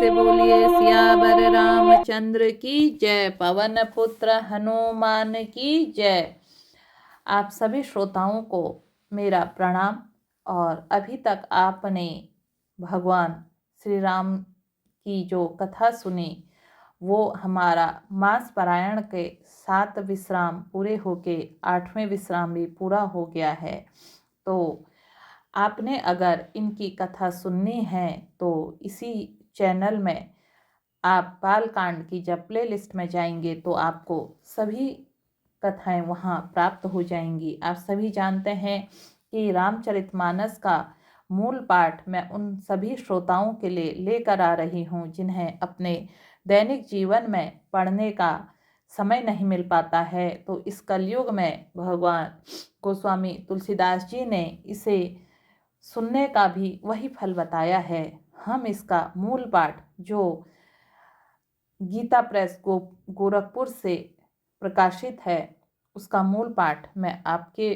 से बोलिए सियावर रामचंद्र की जय। पवन पुत्र हनुमान की जय। आप सभी श्रोताओं को मेरा प्रणाम। और अभी तक आपने भगवान श्री राम की जो कथा सुनी वो हमारा मास पारायण के 7 विश्राम पूरे होके 8वें विश्राम भी पूरा हो गया है। तो आपने अगर इनकी कथा सुननी है तो इसी चैनल में आप बालकांड की जब प्ले लिस्ट में जाएंगे तो आपको सभी कथाएं वहाँ प्राप्त हो जाएंगी। आप सभी जानते हैं कि रामचरितमानस का मूल पाठ मैं उन सभी श्रोताओं के लिए लेकर आ रही हूँ जिन्हें अपने दैनिक जीवन में पढ़ने का समय नहीं मिल पाता है। तो इस कलयुग में भगवान गोस्वामी तुलसीदास जी ने इसे सुनने का भी वही फल बताया है। हम इसका मूल पाठ जो गीता प्रेस गोरखपुर से प्रकाशित है उसका मूल पाठ मैं आपके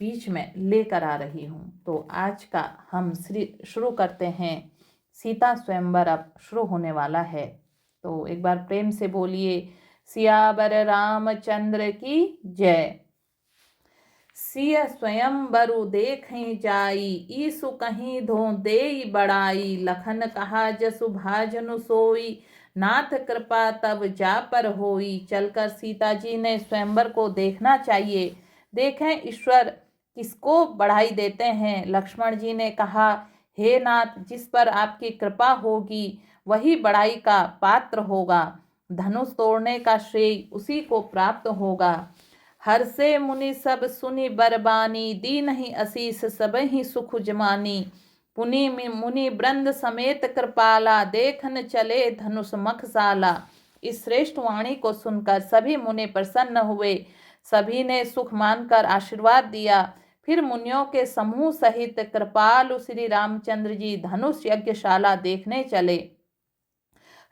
बीच में लेकर आ रही हूँ। तो आज का हम शुरू करते हैं। सीता स्वयंवर अब शुरू होने वाला है। तो एक बार प्रेम से बोलिए सियावर रामचंद्र की जय। सिय स्वयंवरु देखहि जाई, ईसु कहीं धो देई बड़ाई। लखन कहा जसु भाजनु सोई, नाथ कृपा तब जा पर होई। चलकर सीता जी ने स्वयंवर को देखना चाहिए। देखें ईश्वर किसको बढ़ाई देते हैं। लक्ष्मण जी ने कहा, हे नाथ, जिस पर आपकी कृपा होगी वही बढ़ाई का पात्र होगा। धनुष तोड़ने का श्रेय उसी को प्राप्त होगा। हर से मुनि सब सुनि बरबानी, दीन ही असीस सब ही सुख जमानी। पुनि मुनि वृंद समेत कृपाला, देखन चले धनुष मखसाला। इस श्रेष्ठ वाणी को सुनकर सभी मुनि प्रसन्न हुए। सभी ने सुख मानकर आशीर्वाद दिया। फिर मुनियों के समूह सहित कृपालु श्री रामचंद्र जी धनुष यज्ञशाला देखने चले।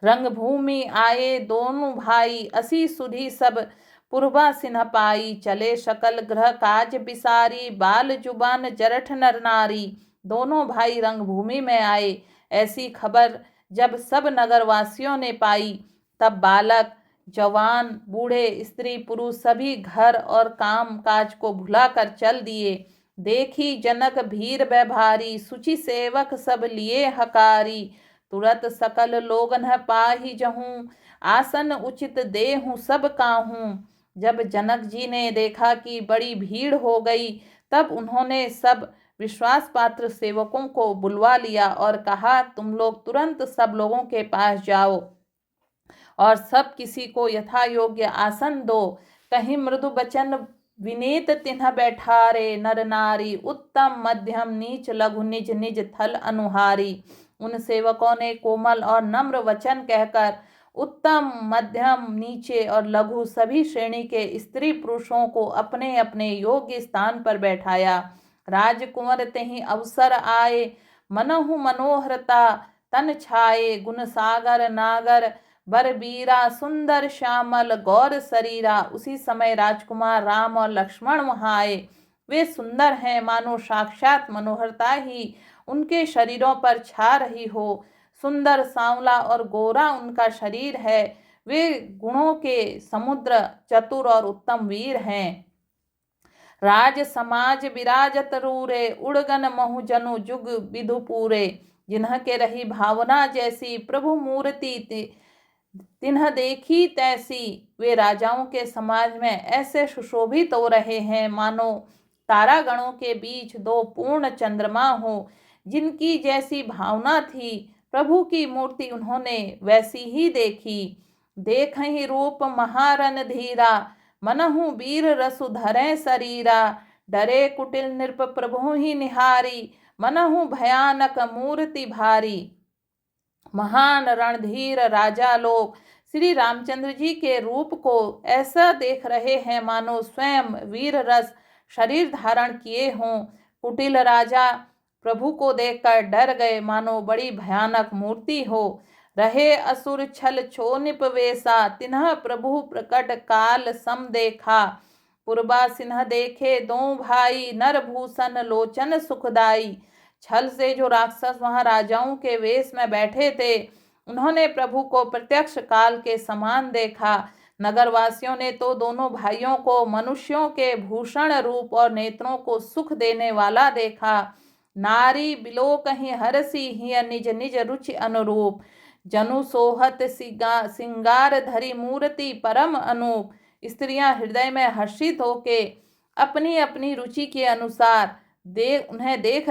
रंगभूमि आए दोनों भाई, असी सुधी सब पुरबा सिन्ह पाई। चले सकल ग्रह काज बिसारी, बाल जुबान जरठ नर नारी। दोनों भाई रंगभूमि में आए। ऐसी खबर जब सब नगरवासियों ने पाई तब बालक जवान बूढ़े स्त्री पुरुष सभी घर और काम काज को भुलाकर चल दिए। देखी जनक भीर व्यभारी, सुचि सेवक सब लिए हकारी। तुरत सकल लोगन पाही जहूँ, आसन उचित देहूँ सब काहूँ। जब जनक जी ने देखा कि बड़ी भीड़ हो गई तब उन्होंने सब विश्वास पात्र सेवकों को बुलवा लिया और कहा, तुम लोग तुरंत सब लोगों के पास जाओ और सब किसी को यथा योग्य आसन दो। कहीं मृदु वचन विनीत तिन्ह बैठारे, नर नारी उत्तम मध्यम नीच लघु निज निज थल अनुहारी। उन सेवकों ने कोमल और नम्र वचन कहकर उत्तम मध्यम नीचे और लघु सभी श्रेणी के स्त्री पुरुषों को अपने अपने योग्य स्थान पर बैठाया। राजकुंवर तेहि अवसर आए, मनहु मनोहरता तन छाए। गुण सागर नागर बरबीरा, सुंदर श्यामल गौर शरीरा। उसी समय राजकुमार राम और लक्ष्मण वहां आए। वे सुंदर हैं, मानो साक्षात मनोहरता ही उनके शरीरों पर छा रही हो। सुंदर सांवला और गोरा उनका शरीर है। वे गुणों के समुद्र, चतुर और उत्तम वीर हैं। राज समाज विराजत रूरे, उड़गन महु जनु जुग विधु पूरे। जिन्ह के रही भावना जैसी, प्रभु मूर्ति तिन्ह देखी तैसी। वे राजाओं के समाज में ऐसे सुशोभित हो रहे हैं मानो तारागणों के बीच 2 पूर्ण चंद्रमा हो। जिनकी जैसी भावना थी प्रभु की मूर्ति उन्होंने वैसी ही देखी। देखहि रूप महारन धीरा, मनहु वीर रसु धरे शरीरा। डरे कुटिल नृप प्रभु ही निहारी, मनहु भयानक मूर्ति भारी। महान रणधीर राजा लोग श्री रामचंद्र जी के रूप को ऐसा देख रहे हैं मानो स्वयं वीर रस शरीर धारण किए हों। कुटिल राजा प्रभु को देखकर डर गए, मानो बड़ी भयानक मूर्ति हो। रहे असुर छल छोनिप वेसा, तिन्ह प्रभु प्रकट काल सम देखा। पुरबा सिन्ह देखे दो भाई, नर भूषण लोचन सुखदाई। छल से जो राक्षस वहां राजाओं के वेश में बैठे थे उन्होंने प्रभु को प्रत्यक्ष काल के समान देखा। नगरवासियों ने तो दोनों भाइयों को मनुष्यों के भूषण रूप और नेत्रों को सुख देने वाला देखा। नारी बिलो कहीं हरसी हिय निज निज रुचि अनुरूप, जनु सोहत सिंगार धरी मूर्ति परम अनूप। स्त्रियां हृदय में हर्षित होके अपनी अपनी रुचि के अनुसार उन्हें देख